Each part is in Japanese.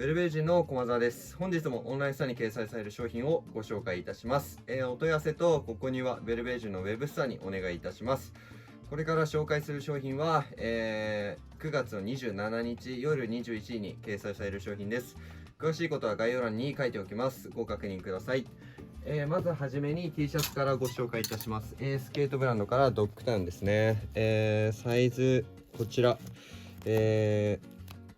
ウェルベージの駒澤です。本日もオンラインストアに掲載される商品をご紹介いたします。お問い合わせとここにはウェルベージのウェブストアにお願いいたします。これから紹介する商品は、9月の27日夜21時に掲載される商品です。詳しいことは概要欄に書いておきます。ご確認ください。まずはじめに T シャツからご紹介いたします。スケートブランドからドッグタウンですね。サイズこちら、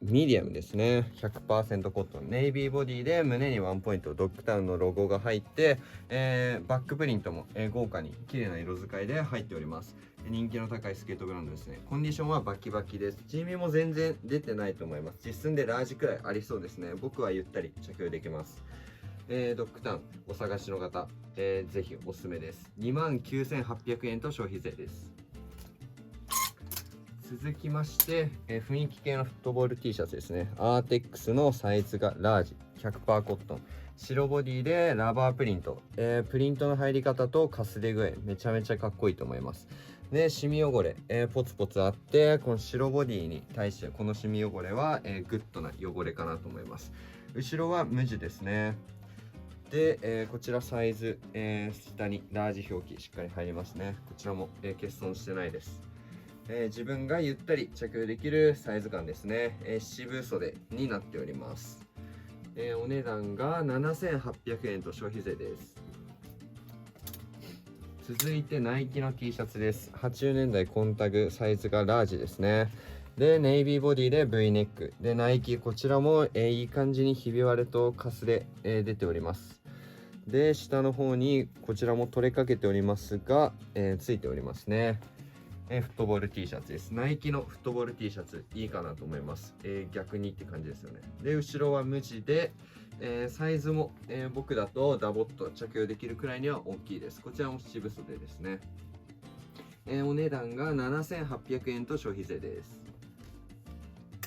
ミディアムですね。 100% コットンネイビーボディで胸にワンポイントドッグタウンのロゴが入って、バックプリントも、豪華に綺麗な色使いで入っております。人気の高いスケートブランドですね。コンディションはバキバキです。地味も全然出てないと思います。実寸でラージくらいありそうですね。僕はゆったり着用できます。ドッグタウンお探しの方、ぜひおすすめです。29,800円と消費税です。続きまして、雰囲気系のフットボール T シャツですね。アーテックスのサイズがラージ 100% コットン、白ボディでラバープリント、プリントの入り方とかすれ具合めちゃめちゃかっこいいと思います。でシミ汚れ、ポツポツあって、この白ボディに対してこのシミ汚れは、グッドな汚れかなと思います。後ろは無地ですね。で、こちらサイズ、下にラージ表記しっかり入りますね。こちらも、欠損してないです。自分がゆったり着用できるサイズ感ですね。七分袖になっております。お値段が7,800円と消費税です。続いてナイキの T シャツです。80年代コンタグ、サイズがラージですね。でネイビーボディで V ネックでナイキ、こちらも、いい感じにひび割れとかすれ、出ております。で下の方にこちらも取れかけておりますが、ついておりますね。フットボール T シャツです。ナイキのフットボール T シャツいいかなと思います。逆にって感じですよね。で後ろは無地で、サイズも、僕だとダボっと着用できるくらいには大きいです。こちらも七分袖ですね。お値段が7,800円と消費税です。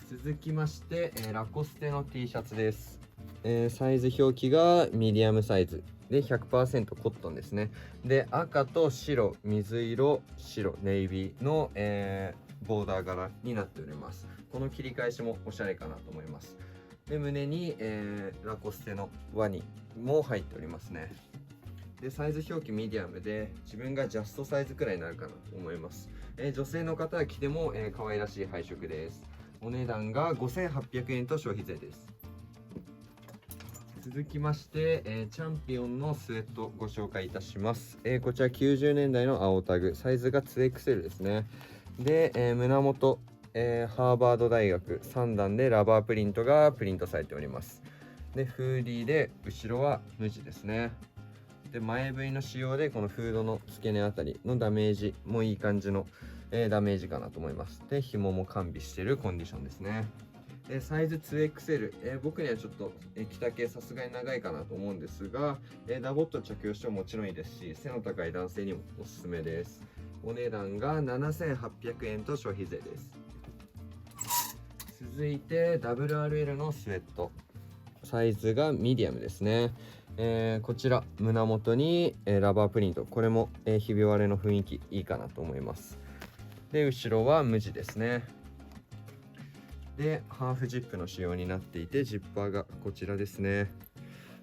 続きまして、ラコステの T シャツです。サイズ表記がミディアムサイズで 100% コットンですね。で赤と白、水色、白、ネイビーの、ボーダー柄になっております。この切り返しもおしゃれかなと思います。で胸に、ラコステのワニも入っておりますね。でサイズ表記ミディアムで自分がジャストサイズくらいになるかなと思います。女性の方は着ても、可愛らしい配色です。お値段が5,800円と消費税です。続きまして、チャンピオンのスウェットご紹介いたします。こちら90年代の青タグ、サイズが 2XL ですね。で、胸元、ハーバード大学3段でラバープリントがプリントされております。でフーディーで後ろは無地ですね。で前 V の仕様でこのフードの付け根あたりのダメージもいい感じの、ダメージかなと思います。で紐も完備しているコンディションですね。サイズ 2XL、僕にはちょっと、着丈さすがに長いかなと思うんですが、ダボっと着用してももちろんいいですし、背の高い男性にもおすすめです。お値段が7,800円と消費税です。続いて WRL のスウェット、サイズがミディアムですね。こちら胸元に、ラバープリント、これも、ひび割れの雰囲気いいかなと思います。で後ろは無地ですね。でハーフジップの仕様になっていて、ジッパーがこちらですね。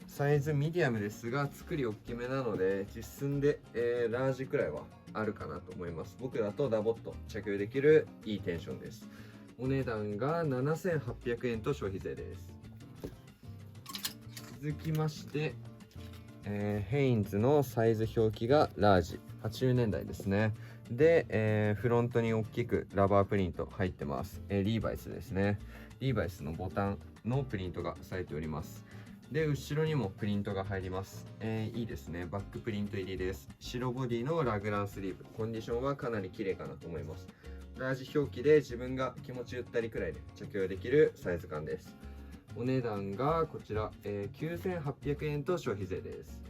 サイズミディアムですが作り大きめなので実寸で、ラージくらいはあるかなと思います。僕だとダボっと着用できるいいテンションです。お値段が7,800円と消費税です。続きまして、ヘインズのサイズ表記がラージ80年代ですね。で、フロントに大きくラバープリント入ってます。リーバイスですね。リーバイスのボタンのプリントがされております。で後ろにもプリントが入ります。いいですね。バックプリント入りです。白ボディのラグランスリーブ、コンディションはかなり綺麗かなと思います。ラージ表記で自分が気持ちゆったりくらいで着用できるサイズ感です。お値段がこちら、9,800円と消費税です。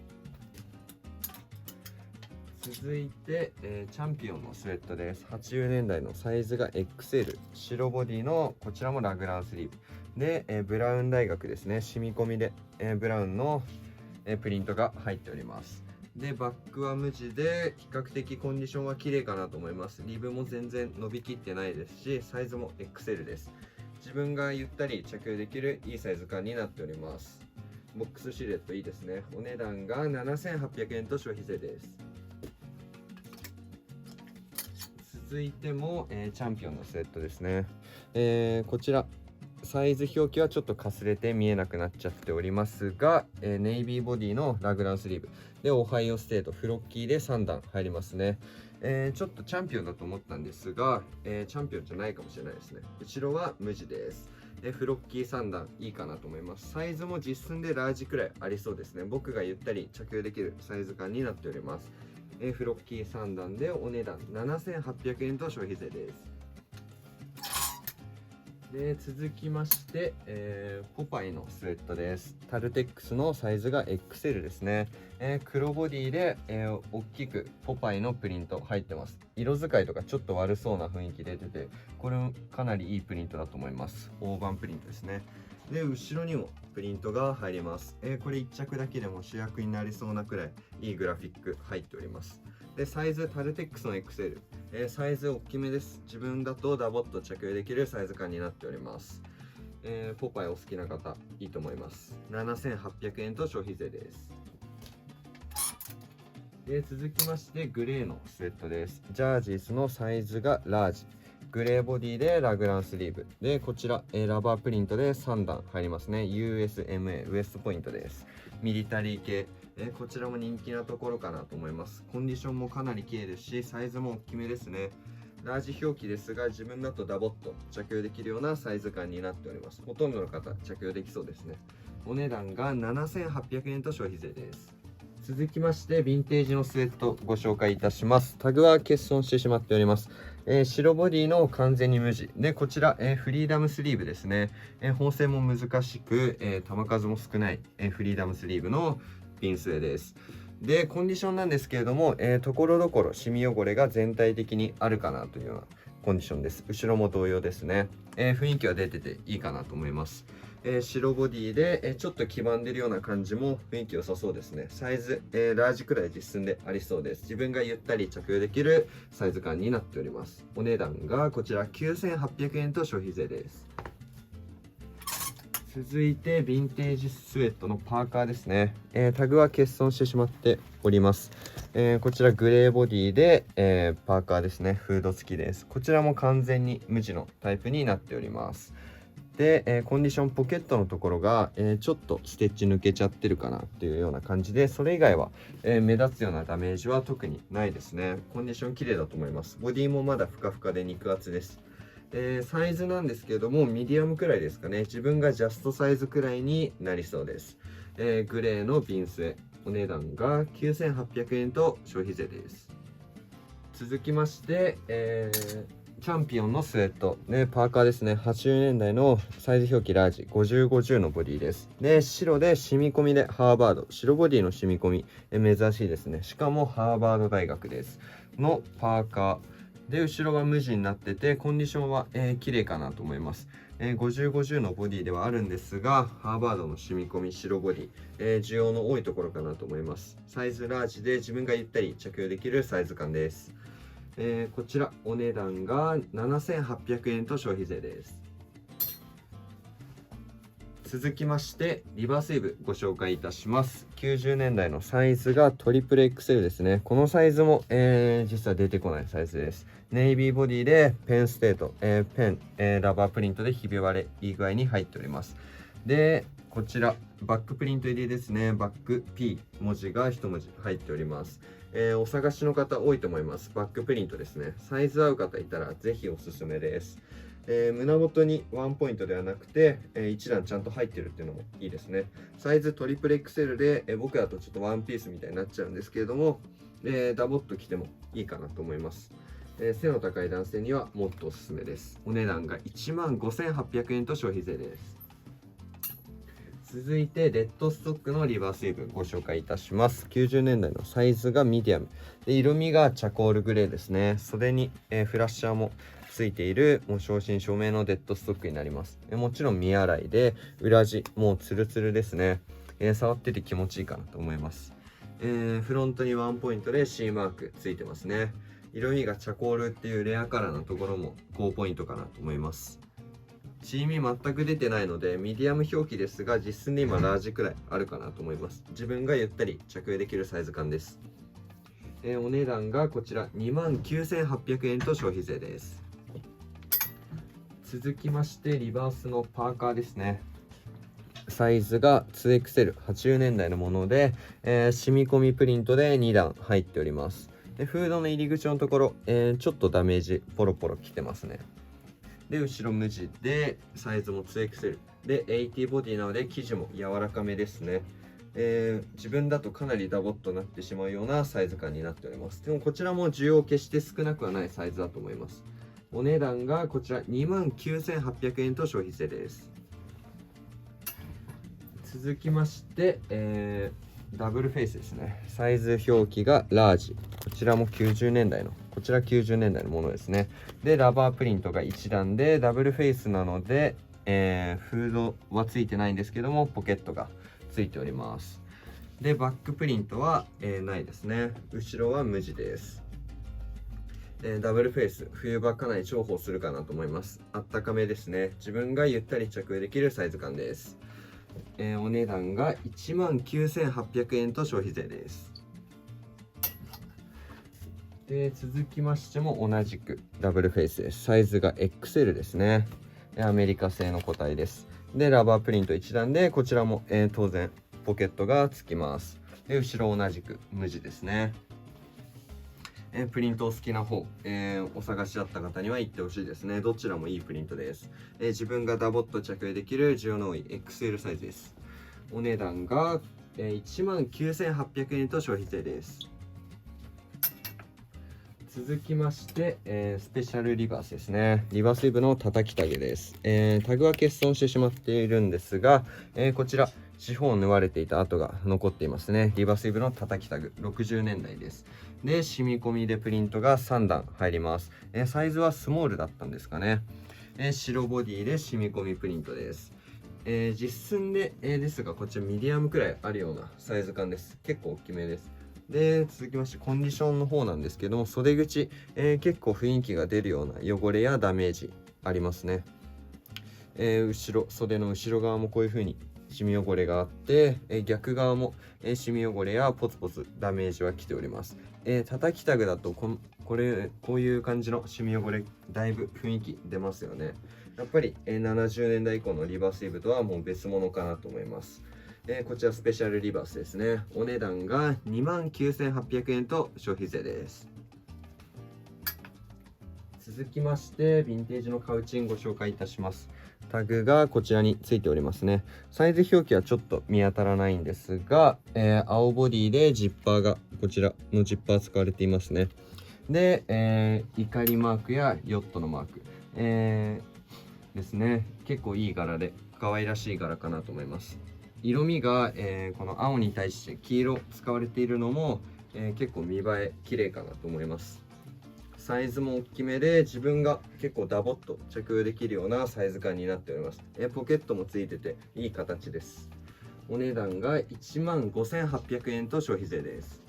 続いて、チャンピオンのスウェットです。80年代のサイズが XL、 白ボディのこちらもラグランスリーブで、ブラウン大学ですね。染み込みで、ブラウンの、プリントが入っております。でバックは無地で比較的コンディションは綺麗かなと思います。リブも全然伸びきってないですし、サイズも XL です。自分がゆったり着用できるいいサイズ感になっております。ボックスシルエットいいですね。お値段が7800円と消費税です。続いても、チャンピオンのスウェットですね。こちらサイズ表記はちょっとかすれて見えなくなっちゃっておりますが、ネイビーボディのラグランスリーブでオハイオステートフロッキーで3段入りますね。ちょっとチャンピオンだと思ったんですが、チャンピオンじゃないかもしれないですね。後ろは無地です。フロッキー3段いいかなと思います。サイズも実寸でラージくらいありそうですね。僕がゆったり着用できるサイズ感になっております。フロッキー3段でお値段7800円と消費税です。で続きまして、ポパイのスウェットです。タルテックスのサイズが XL ですね。黒ボディで、大きくポパイのプリント入ってます。色使いとかちょっと悪そうな雰囲気出てて、これかなりいいプリントだと思います。大判プリントですね。で後ろにもプリントが入ります。これ1着だけでも主役になりそうなくらいいいグラフィック入っております。でサイズタルテックスの XL、サイズ大きめです。自分だとダボっと着用できるサイズ感になっております。ポパイお好きな方いいと思います。7800円と消費税です。続きましてグレーのスウェットです。ジャージースのサイズがラージ、グレーボディでラグランスリーブで、こちら、ラバープリントで3段入りますね。 USMA ウエストポイントです。ミリタリー系、こちらも人気なところかなと思います。コンディションもかなり綺麗ですし、サイズも大きめですね。ラージ表記ですが、自分だとダボっと着用できるようなサイズ感になっております。ほとんどの方着用できそうですね。お値段が7800円と消費税です。続きましてヴィンテージのスウェットご紹介いたします。タグは欠損してしまっております。白ボディの完全に無地で、こちら、フリーダムスリーブですね。縫製も難しく、球数も少ない、フリーダムスリーブのピンスウェです。でコンディションなんですけれども、ところどころシミ汚れが全体的にあるかなというようなコンディションです。後ろも同様ですね。雰囲気は出てていいかなと思います。白ボディで、ちょっと黄ばんでるような感じも雰囲気良さそうですね。サイズ、ラージくらい実寸でありそうです。自分がゆったり着用できるサイズ感になっております。お値段がこちら9800円と消費税です。続いてヴィンテージスウェットのパーカーですね。タグは欠損してしまっております。こちらグレーボディで、パーカーですね。フード付きです。こちらも完全に無地のタイプになっております。で、コンディションポケットのところが、ちょっとステッチ抜けちゃってるかなっていうような感じで、それ以外は、目立つようなダメージは特にないですね。コンディション綺麗だと思います。ボディもまだふかふかで肉厚です。サイズなんですけれどもミディアムくらいですかね。自分がジャストサイズくらいになりそうです。グレーのビンスウェ、お値段が9800円と消費税です。続きまして、チャンピオンのスウェット、パーカーですね。80年代のサイズ表記ラージ5050のボディです。で白で染み込みでハーバード、白ボディの染み込み、珍しいですね。しかもハーバード大学ですのパーカーで、後ろが無地になっててコンディションは、綺麗かなと思います。5050のボディではあるんですが、ハーバードの染み込み白ボディ、需要の多いところかなと思います。サイズラージで自分がゆったり着用できるサイズ感です。こちらお値段が7800円と消費税です。続きましてリバースウェーブご紹介いたします。90年代のサイズがトリプル XL ですね。このサイズも、実は出てこないサイズです。ネイビーボディでペンステート、ペン、ラバープリントでひび割れいい具合に入っております。でこちらバックプリント入りですね。バック P 文字が1文字入っております。お探しの方多いと思います。バックプリントですね。サイズ合う方いたらぜひおすすめです。胸元にワンポイントではなくて、1段ちゃんと入ってるっていうのもいいですね。サイズトリプル XL で、僕だとちょっとワンピースみたいになっちゃうんですけれども、ダボっと着てもいいかなと思います。背の高い男性にはもっとおすすめです。お値段が15800円と消費税です。続いてレッドストックのリバースウェーブご紹介いたします。90年代のサイズがミディアムで、色味がチャコールグレーですね。袖に、フラッシャーもついているもう正真正銘のデッドストックになります。もちろん未洗いで裏地もうツルツルですね。触ってて気持ちいいかなと思います。フロントにワンポイントで C マークついてますね。色味がチャコールっていうレアカラーのところも高ポイントかなと思います。地味全く出てないのでミディアム表記ですが、実寸で今ラージくらいあるかなと思います。自分がゆったり着用できるサイズ感です。お値段がこちら29,800円と消費税です。続きましてリバースのパーカーですね。サイズが 2XL、 80年代のもので、染み込みプリントで2段入っております。でフードの入り口のところ、ちょっとダメージポロポロきてますね。で後ろ無地でサイズも 2XL で AT ボディなので生地も柔らかめですね。自分だとかなりダボっとなってしまうようなサイズ感になっております。でもこちらも需要決して少なくはないサイズだと思います。お値段がこちら29,800円と消費税です。続きまして、ダブルフェイスですね。サイズ表記がラージ、こちらも90年代のこちら90年代のものですね。でラバープリントが1段でダブルフェイスなので、フードはついてないんですけどもポケットがついております。でバックプリントは、ないですね。後ろは無地です。ダブルフェイス、冬場かなり重宝するかなと思います。あったかめですね。自分がゆったり着用できるサイズ感です。お値段が19,800円と消費税です。で続きましても同じくダブルフェイスです。サイズが XL ですね。アメリカ製の個体です。でラバープリント1段でこちらも、当然ポケットがつきます。で後ろ同じく無地ですね。プリントお好きな方、お探しだった方には言ってほしいですね。どちらもいいプリントです。自分がダボっと着用できる需要の多い XL サイズです。お値段が、19,800円と消費税です。続きまして、スペシャルリバースですね。リバースイブの叩きタグです。タグは欠損してしまっているんですが、こちら四方を縫われていた跡が残っていますね。リバースイブの叩きタグ60年代です。で染み込みでプリントが3段入ります。サイズはスモールだったんですかね。白ボディで染み込みプリントです。実寸で、ですがこちらミディアムくらいあるようなサイズ感です。結構大きめです。で続きましてコンディションの方なんですけども、袖口、結構雰囲気が出るような汚れやダメージありますね。袖の後ろ側もこういう風にシミ汚れがあって、逆側も、シミ汚れやポツポツダメージはきております。叩きタグだとこういう感じのシミ汚れだいぶ雰囲気出ますよね。やっぱり、70年代以降のリバースイブとはもう別物かなと思います。こちらスペシャルリバースですね。お値段が29,800円と消費税です。続きましてヴィンテージのカウチンご紹介いたします。タグがこちらについておりますね。サイズ表記はちょっと見当たらないんですが、青ボディでジッパーがこちらのジッパー使われていますね。で、怒りマークやヨットのマーク、ですね。結構いい柄で可愛らしい柄かなと思います。色味が、この青に対して黄色使われているのも、結構見栄え綺麗かなと思います。サイズも大きめで自分が結構ダボっと着用できるようなサイズ感になっております。ポケットもついてていい形です。お値段が15,800円と消費税です。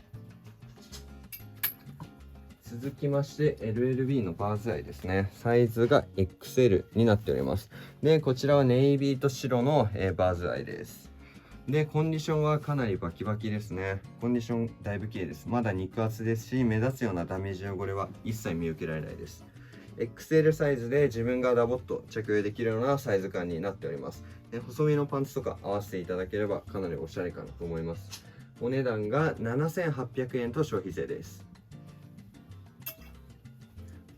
続きまして LLB のバーズアイですね。サイズが XL になっております。でこちらはネイビーと白の、バーズアイです。でコンディションはかなりバキバキですね。コンディションだいぶ綺麗です。まだ肉厚ですし、目立つようなダメージ汚れは一切見受けられないです。XL サイズで自分がダボっと着用できるようなサイズ感になっております。細身のパンツとか合わせていただければかなりおしゃれかなと思います。お値段が7,800円と消費税です。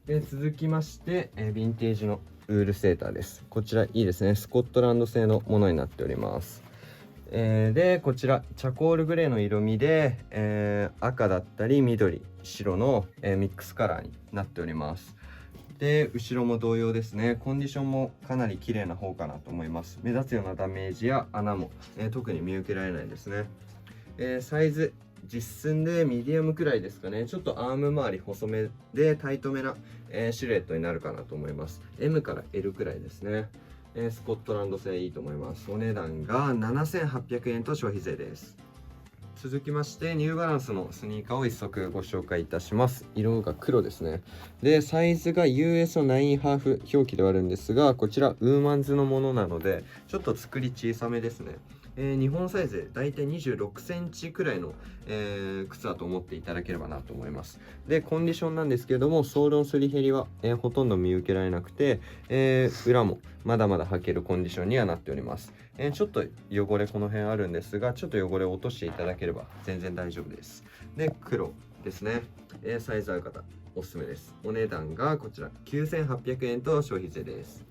で続きまして、ヴィンテージのウールセーターです。こちらいいですね。スコットランド製のものになっております。でこちらチャコールグレーの色味で、赤だったり緑白の、ミックスカラーになっております。で後ろも同様ですね。コンディションもかなり綺麗な方かなと思います。目立つようなダメージや穴も、特に見受けられないですね。サイズ実寸でミディアムくらいですかね。ちょっとアーム周り細めでタイトめな、シルエットになるかなと思います。 M から L くらいですね。スコットランド製いいと思います。お値段が7,800円と消費税です。続きましてニューバランスのスニーカーを1足ご紹介いたします。色が黒ですね。でサイズが US の9ハーフ表記ではあるんですが、こちらウーマンズのものなのでちょっと作り小さめですね。日本サイズでだいたい26センチくらいの、靴だと思っていただければなと思います。でコンディションなんですけれども、ソールのすり減りは、ほとんど見受けられなくて、裏もまだまだ履けるコンディションにはなっております。ちょっと汚れこの辺あるんですが、ちょっと汚れを落としていただければ全然大丈夫です。で黒ですね。サイズ合う方おすすめです。お値段がこちら9800円と消費税です。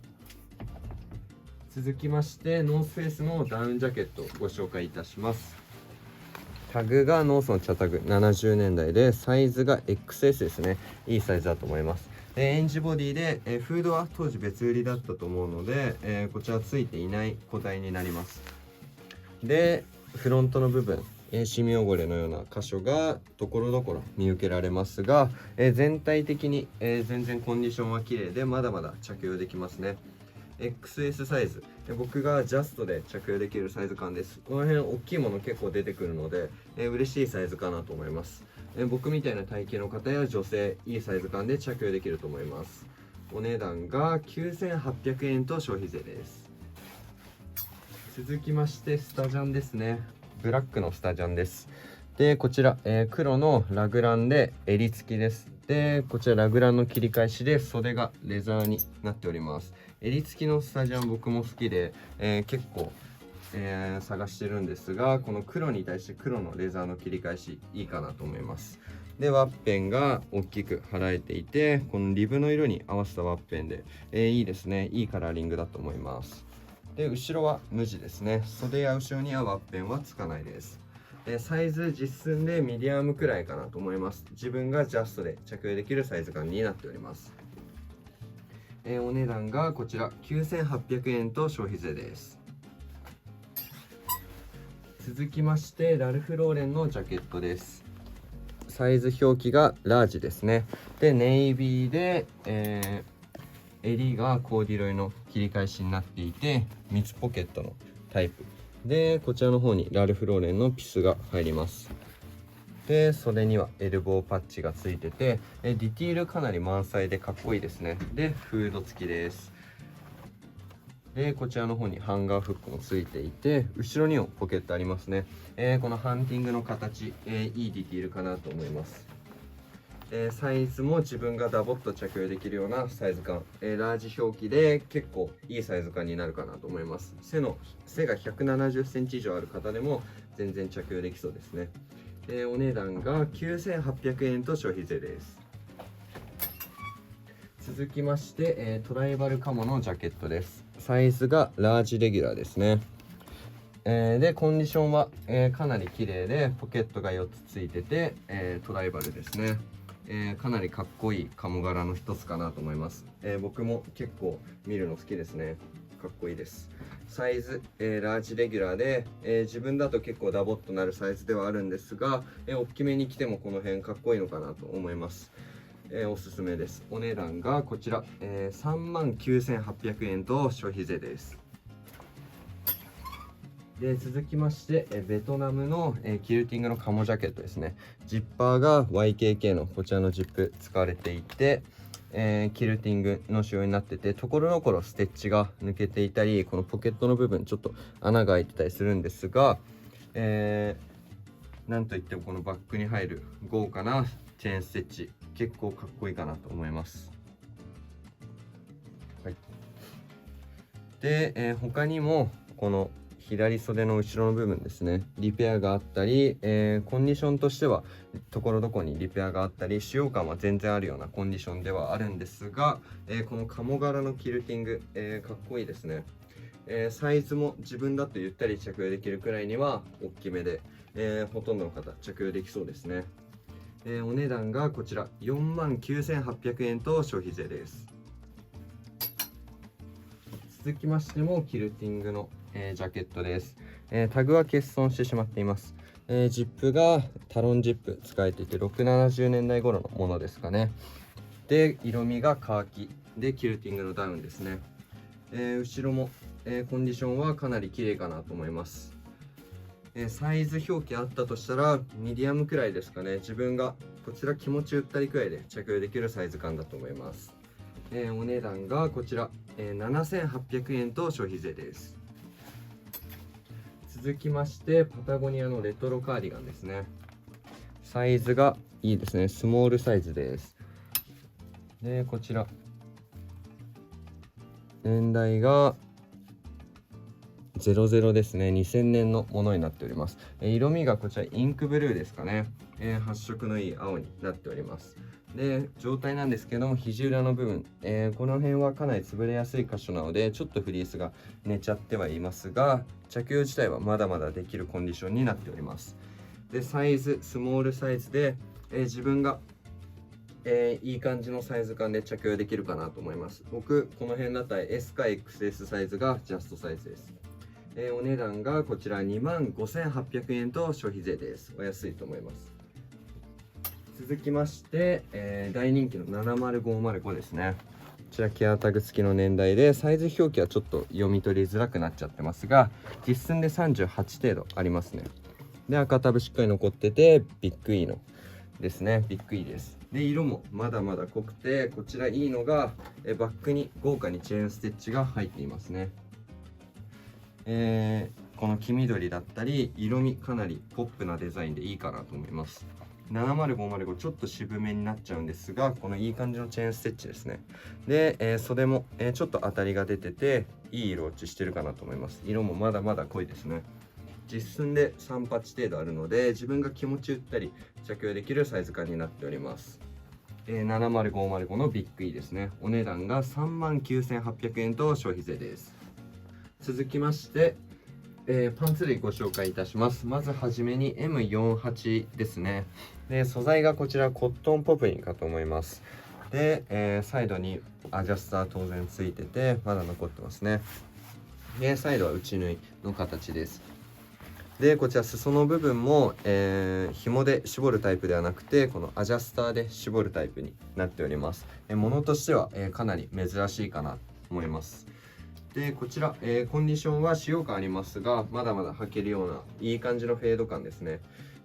続きましてノースフェイスのダウンジャケットをご紹介いたします。タグがノースの茶タグ70年代で、サイズが XS ですね。いいサイズだと思います。エンジボディで、フードは当時別売りだったと思うので、こちらついていない個体になります。でフロントの部分、シミ汚れのような箇所がところどころ見受けられますが、全体的に、全然コンディションは綺麗でまだまだ着用できますね。XS サイズ、僕がジャストで着用できるサイズ感です。この辺大きいもの結構出てくるので、嬉しいサイズかなと思います。僕みたいな体型の方や女性、いいサイズ感で着用できると思います。お値段が9800円と消費税です。続きましてスタジャンですね。ブラックのスタジャンです。でこちら、黒のラグランで襟付きです。でこちらラグランの切り返しで袖がレザーになっております。襟付きのスタジャン僕も好きで、結構、探してるんですが、この黒に対して黒のレザーの切り返しいいかなと思います。でワッペンが大きく貼られていて、このリブの色に合わせたワッペンで、いいですね。いいカラーリングだと思います。で後ろは無地ですね。袖や後ろにはワッペンはつかないです。サイズ実寸でミディアムくらいかなと思います。自分がジャストで着用できるサイズ感になっております。お値段がこちら9800円と消費税です。続きましてラルフローレンのジャケットです。サイズ表記がラージですね。でネイビーで、襟がコーディロイの切り返しになっていて、三つポケットのタイプで、こちらの方にラルフローレンのピスが入ります。で袖にはエルボーパッチがついてて、ディティールかなり満載でかっこいいですね。でフード付きです。でこちらの方にハンガーフックもついていて、後ろにもポケットありますね。このハンティングの形、いいディティールかなと思います。サイズも自分がダボっと着用できるようなサイズ感、ラージ表記で結構いいサイズ感になるかなと思います。背が170センチ以上ある方でも全然着用できそうですね。お値段が9800円と消費税です。続きまして、トライバルカモのジャケットです。サイズがラージレギュラーですね。でコンディションは、かなり綺麗でポケットが4つついてて、トライバルですね。かなりかっこいい鴨柄の一つかなと思います。僕も結構見るの好きですね。かっこいいです。サイズ、ラージレギュラーで、自分だと結構ダボっとなるサイズではあるんですが、大きめに着てもこの辺かっこいいのかなと思います。おすすめです。お値段がこちら、39,800円と消費税です。で続きまして、ベトナムの、キルティングのカモジャケットですね。ジッパーが YKK のこちらのジップ使われていて、キルティングの仕様になってて、ところどころステッチが抜けていたり、このポケットの部分ちょっと穴が開いてたりするんですが、なんといってもこのバッグに入る豪華なチェーンステッチ、結構かっこいいかなと思います。はい、で、他にもこの左袖の後ろの部分ですね、リペアがあったり、コンディションとしてはところどころにリペアがあったり、使用感は全然あるようなコンディションではあるんですが、この鴨柄のキルティング、かっこいいですね。サイズも自分だとゆったり着用できるくらいには大きめで、ほとんどの方着用できそうですね。お値段がこちら49,800円と消費税です。続きましてもキルティングの、ジャケットです。タグは欠損してしまっています。ジップがタロンジップ使えていて、6、70年代頃のものですかね。で色味がカーキでキルティングのダウンですね。後ろも、コンディションはかなり綺麗かなと思います。サイズ表記あったとしたらミディアムくらいですかね。自分がこちら気持ちゆったりくらいで着用できるサイズ感だと思います。お値段がこちら、7800円と消費税です。続きましてパタゴニアのレトロカーディガンですね。サイズがいいですね。スモールサイズです。でこちら年代が00ですね。2000年のものになっております。色味がこちらインクブルーですかね。発色のいい青になっております。で状態なんですけども、肘裏の部分、この辺はかなり潰れやすい箇所なのでちょっとフリースが寝ちゃってはいますが、着用自体はまだまだできるコンディションになっております。でサイズスモールサイズで、自分がいい感じのサイズ感で着用できるかなと思います。僕この辺だったら S か XS サイズがジャストサイズです。お値段がこちら25,800円と消費税です。お安いと思います。続きまして、大人気の70505ですね。こちらケアタグ付きの年代で、サイズ表記はちょっと読み取りづらくなっちゃってますが、実寸で38程度ありますね。で赤タブしっかり残ってて、ビッグ E のですね。ビッグ E です。で色もまだまだ濃くて、こちらいいのがバックに豪華にチェーンステッチが入っていますね。この黄緑だったり色味かなりポップなデザインでいいかなと思います。70505ちょっと渋めになっちゃうんですが、このいい感じのチェーンステッチですね。で、袖も、ちょっと当たりが出てていい色落ちしてるかなと思います。色もまだまだ濃いですね。実寸で3パッチ程度あるので、自分が気持ちゆったり着用できるサイズ感になっております。70505のビッグ E ですね。お値段が39,800円と消費税です。続きまして、パンツ類ご紹介いたします。まずはじめに M48 ですね。で素材がこちらコットンポプリンかと思います。で、サイドにアジャスター当然ついててまだ残ってますね。でサイドは内縫いの形です。でこちら裾の部分も、紐で絞るタイプではなくて、このアジャスターで絞るタイプになっております。ものとしては、かなり珍しいかなと思います。でこちら、コンディションは使用感ありますが、まだまだ履けるようないい感じのフェード感ですね。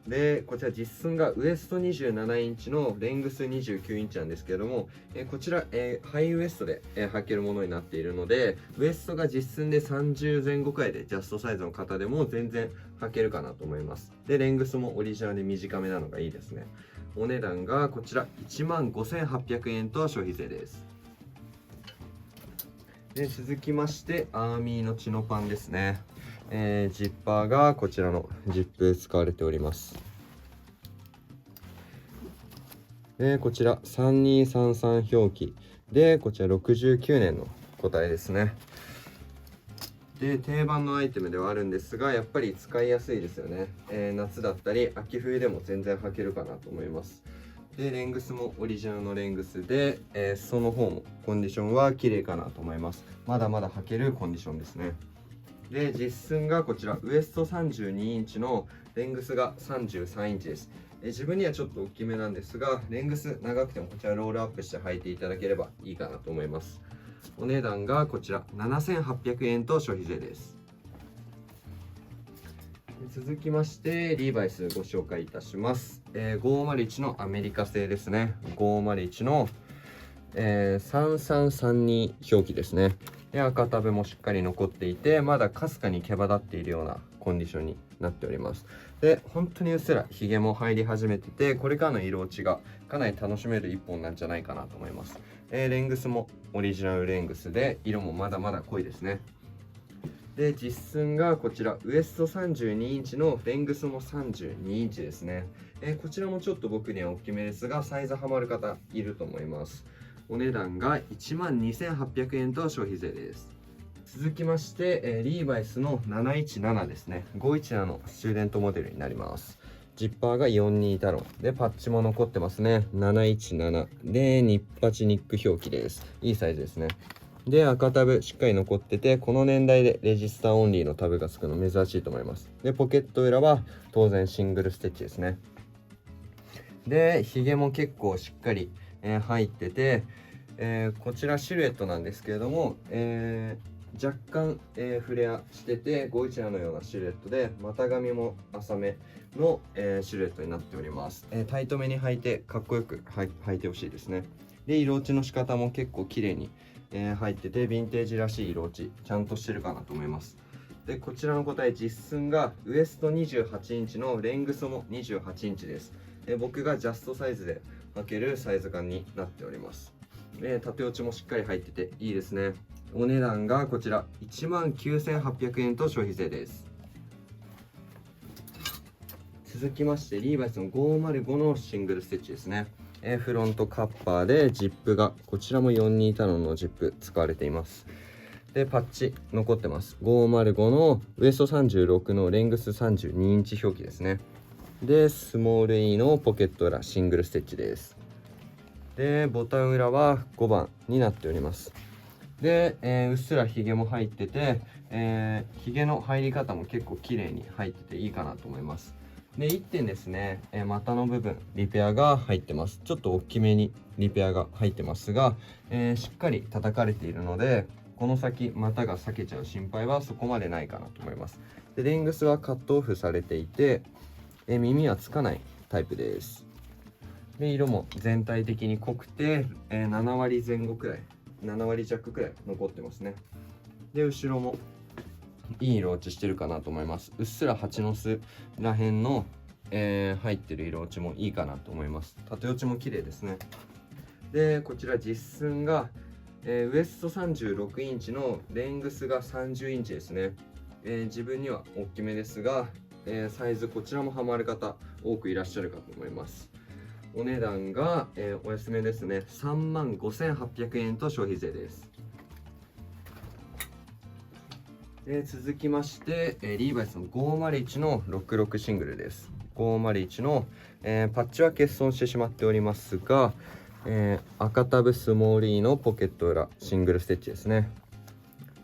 でこちら実寸がウエスト27インチのレングス29インチなんですけれども、こちら、ハイウエストで、履けるものになっているので、ウエストが実寸で30前後くらいでジャストサイズの方でも全然履けるかなと思います。でレングスもオリジナルで短めなのがいいですね。お値段がこちら15,800円と消費税です。で続きましてアーミーのチノパンですね。ジッパーがこちらのジップ使われております。でこちら3233表記で、こちら69年の個体ですね。で定番のアイテムではあるんですが、やっぱり使いやすいですよね。夏だったり秋冬でも全然履けるかなと思います。でレングスもオリジナルのレングスで、裾の方もコンディションは綺麗かなと思います。まだまだ履けるコンディションですね。で実寸がこちらウエスト32インチのレングスが33インチです。自分にはちょっと大きめなんですが、レングス長くてもこちらロールアップして履いていただければいいかなと思います。お値段がこちら7,800円と消費税です。続きましてリーバイスご紹介いたします。501のアメリカ製ですね。501の、3332表記ですね。で赤タブもしっかり残っていて、まだかすかに毛羽立っているようなコンディションになっております。で本当にうっすらひげも入り始めてて、これからの色落ちがかなり楽しめる一本なんじゃないかなと思います。レングスもオリジナルレングスで色もまだまだ濃いですね。で実寸がこちらウエスト32インチのレングスも32インチですね。こちらもちょっと僕には大きめですが、サイズハマる方いると思います。お値段が12,800円と消費税です。続きまして、リーバイスの717ですね。517のスチューデントモデルになります。ジッパーが42タロンでパッチも残ってますね。717でニッパチニック表記です。いいサイズですね。で赤タブしっかり残ってて、この年代でレジスターオンリーのタブがつくの珍しいと思います。でポケット裏は当然シングルステッチですね。でヒゲも結構しっかり、入ってて、こちらシルエットなんですけれども、若干、フレアしてて517のようなシルエットで、股上も浅めの、シルエットになっております。タイトめに履いてかっこよく履いてほしいですね。で色落ちの仕方も結構綺麗に、入ってて、ヴィンテージらしい色落ちちゃんとしてるかなと思います。でこちらの個体、実寸がウエスト28インチのレングスも28インチです。僕がジャストサイズで履けるサイズ感になっております。縦落ちもしっかり入ってていいですね。お値段がこちら19,800円と消費税です。続きましてリーバイスの505のシングルステッチですね。フロントカッパーでジップがこちらも42タノンのジップ使われています。でパッチ残ってます。505のウエスト36のレングス32インチ表記ですね。でスモール E のポケット裏シングルステッチです。でボタン裏は5番になっております。で、うっすらヒゲも入ってて、ヒゲの入り方も結構綺麗に入ってていいかなと思います。で1点ですね、股の部分リペアが入ってます。ちょっと大きめにリペアが入ってますが、しっかり叩かれているので、この先股が裂けちゃう心配はそこまでないかなと思います。でレングスはカットオフされていて、耳はつかないタイプです。で色も全体的に濃くて、7割前後くらい、7割弱くらい残ってますね。で後ろもいい色落ちしてるかなと思います。うっすら蜂の巣らへんの、入ってる色落ちもいいかなと思います。縦落ちも綺麗ですね。でこちら実寸が、ウエスト36インチのレングスが30インチですね。自分には大きめですが、サイズこちらもハマる方多くいらっしゃるかと思います。お値段が、お安めですね。35,800円と消費税です。続きまして、リーバイスの501の66シングルです。501の、パッチは欠損してしまっておりますが、赤タブスモール E のポケット裏シングルステッチですね。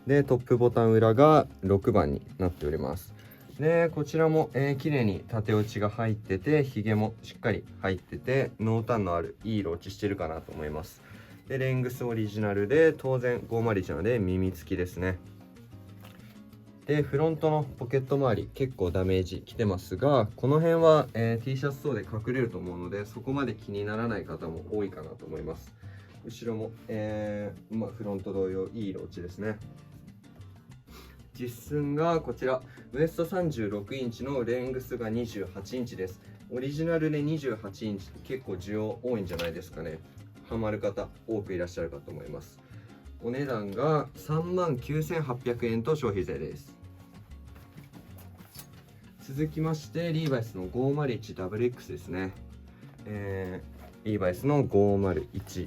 でトップボタン裏が6番になっております。でこちらも、綺麗に縦落ちが入ってて、ヒゲもしっかり入ってて、濃淡のあるいい色落ちしてるかなと思います。でレングスオリジナルで、当然501なので耳付きですね。でフロントのポケット周り結構ダメージきてますが、この辺は、T シャツ等で隠れると思うので、そこまで気にならない方も多いかなと思います。後ろも、フロント同様いい色落ちですね。実寸がこちらウエスト36インチのレングスが28インチです。オリジナルで28インチ結構需要多いんじゃないですかね。ハマる方多くいらっしゃるかと思います。お値段が39,800円と消費税です。続きましてリーバイスの 501WX ですね。リーバイスの501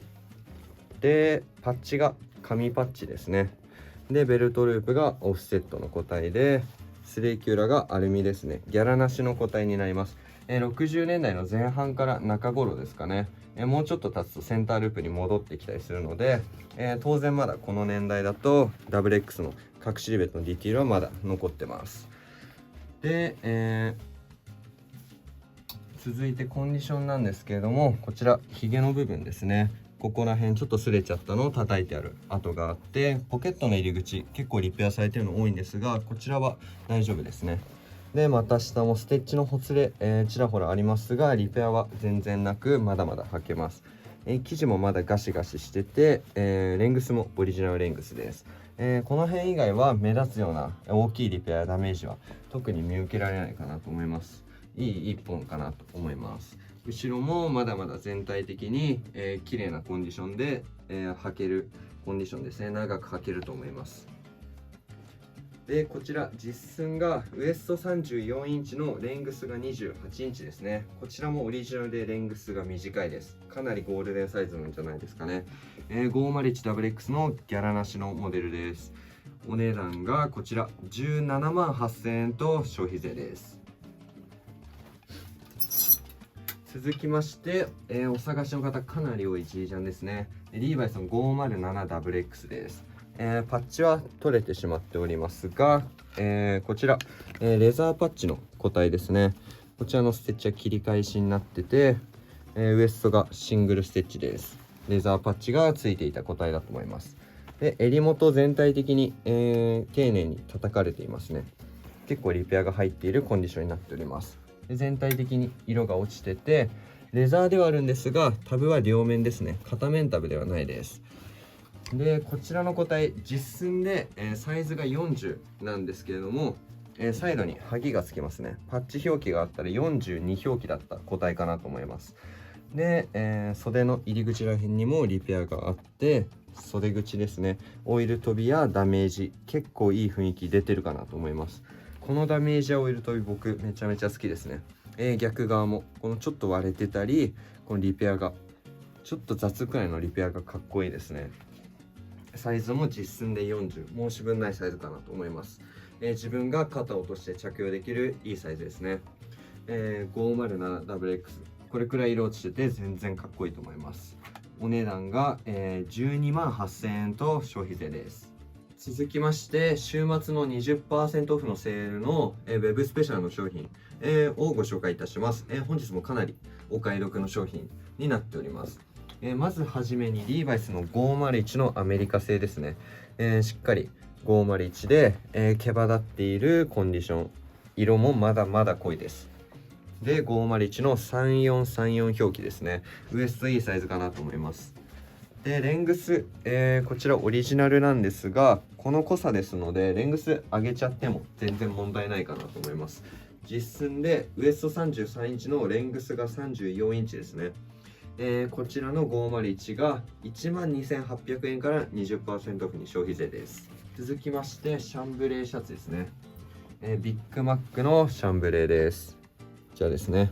でパッチが紙パッチですね。でベルトループがオフセットの個体で、スレーキ裏がアルミですね。ギャラなしの個体になります。60年代の前半から中頃ですかね。もうちょっと経つとセンターループに戻ってきたりするので、当然まだこの年代だと WX の隠しリベットのディティールはまだ残ってます。で、続いてコンディションなんですけれども、こちらヒゲの部分ですね。ここら辺ちょっと擦れちゃったのを叩いてある跡があって、ポケットの入り口結構リペアされてるの多いんですが、こちらは大丈夫ですね。でまた下もステッチのほつれ、ちらほらありますが、リペアは全然なくまだまだ履けます。生地もまだガシガシしてて、レングスもオリジナルレングスです。この辺以外は目立つような大きいリペアダメージは特に見受けられないかなと思います。いい一本かなと思います。後ろもまだまだ全体的に、綺麗なコンディションで、履けるコンディションですね。長く履けると思います。でこちら実寸がウエスト34インチのレングスが28インチですね。こちらもオリジナルでレングスが短いです。かなりゴールデンサイズなんじゃないですかね。501WX のギャラなしのモデルです。お値段がこちら17万8000円と消費税です。続きまして、お探しの方かなり多い G ジャンですね。リーバイスの 507WX です。パッチは取れてしまっておりますが、こちら、レザーパッチの個体ですね。こちらのステッチは切り返しになってて、ウエストがシングルステッチです。レザーパッチがついていた個体だと思います。で襟元全体的に、丁寧に叩かれていますね。結構リペアが入っているコンディションになっております。で全体的に色が落ちててレザーではあるんですが、タブは両面ですね。片面タブではないです。でこちらの個体実寸で、サイズが40なんですけれども、サイドにハギがつきますね。パッチ表記があったら42表記だった個体かなと思います。で、袖の入り口ら辺にもリペアがあって、袖口ですね、オイル飛びやダメージ結構いい雰囲気出てるかなと思います。このダメージやオイル飛び僕めちゃめちゃ好きですね。逆側もこのちょっと割れてたり、このリペアがちょっと雑くらいのリペアがかっこいいですね。サイズも実寸で40、申し分ないサイズかなと思います。自分が肩を落として着用できるいいサイズですね。507WX、これくらい色落ちてて全然かっこいいと思います。お値段が、12万8000円と消費税です。続きまして週末の 20% オフのセールの、ウェブスペシャルの商品、をご紹介いたします。本日もかなりお買い得の商品になっております。まずはじめにリーバイスの501のアメリカ製ですね。しっかり501で、毛羽立っているコンディション、色もまだまだ濃いです。で501の3434表記ですね。ウエストいいサイズかなと思います。でレングス、こちらオリジナルなんですが、この濃さですのでレングス上げちゃっても全然問題ないかなと思います。実寸でウエスト33インチのレングスが34インチですね。こちらの501が 12,800 円から 20% オフに消費税です。続きましてシャンブレーシャツですね。ビッグマックのシャンブレーです。こちらですね。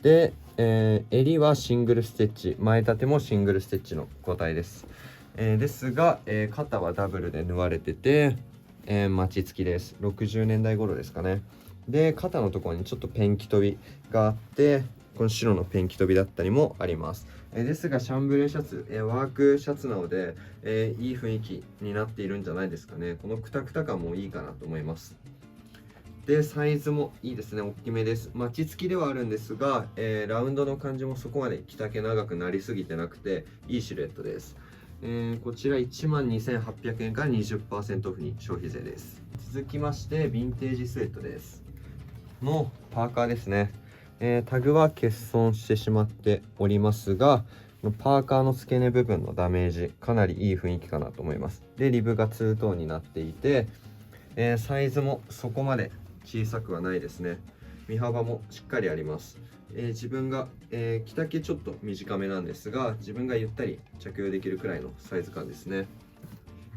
で、襟はシングルステッチ、前立てもシングルステッチの個体です。ですが、肩はダブルで縫われてて、マチ付きです。60年代頃ですかね。で肩のところにちょっとペンキ飛びがあって、この白のペンキ飛びだったりもあります。ですがシャンブレーシャツ、ワークシャツなので、いい雰囲気になっているんじゃないですかね。このクタクタ感もいいかなと思います。でサイズもいいですね。大きめです。マチ付きではあるんですが、ラウンドの感じもそこまで着丈長くなりすぎてなくていいシルエットです。こちら 12,800 円から 20% オフに消費税です。続きましてヴィンテージスウェットですのパーカーですね。タグは欠損してしまっておりますが、パーカーの付け根部分のダメージかなりいい雰囲気かなと思います。でリブがツートーンになっていて、サイズもそこまで小さくはないですね。身幅もしっかりあります。自分が、着丈ちょっと短めなんですが、自分がゆったり着用できるくらいのサイズ感ですね。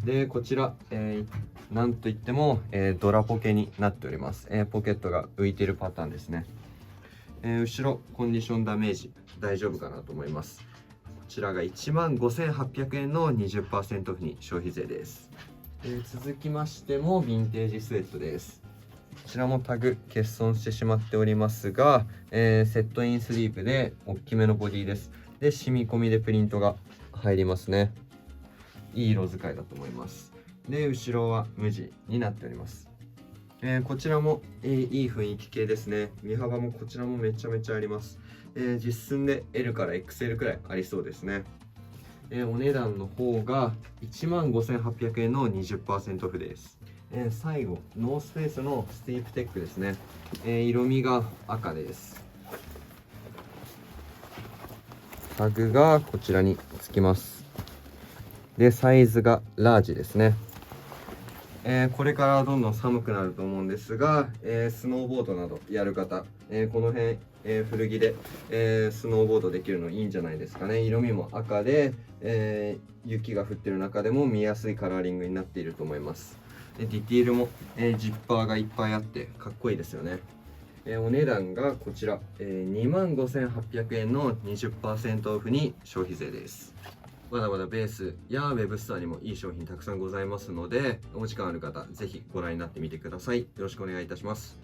でこちら、なんといっても、ドラポケになっております。ポケットが浮いているパターンですね。後ろコンディションダメージ大丈夫かなと思います。こちらが 15,800 円の 20% オフに消費税です。続きましてもヴィンテージスウェットです。こちらもタグ欠損してしまっておりますが、セットインスリープで大きめのボディです。で染み込みでプリントが入りますね。いい色使いだと思います。で後ろは無地になっております。こちらも、いい雰囲気系ですね。身幅もこちらもめちゃめちゃあります。実寸で L から XL くらいありそうですね。お値段の方が 15,800 円の 20% オフです。最後ノースフェイスのスティープテックですね。色味が赤です。タグがこちらにつきます。でサイズがラージですね。これからどんどん寒くなると思うんですが、スノーボードなどやる方、この辺、古着で、スノーボードできるのいいんじゃないですかね。色味も赤で、雪が降ってる中でも見やすいカラーリングになっていると思います。ディティールも、ジッパーがいっぱいあってかっこいいですよね。お値段がこちら、25,800 円の 20% オフに消費税です。まだまだベースやウェブストアにもいい商品たくさんございますので、お時間ある方ぜひご覧になってみてください。よろしくお願いいたします。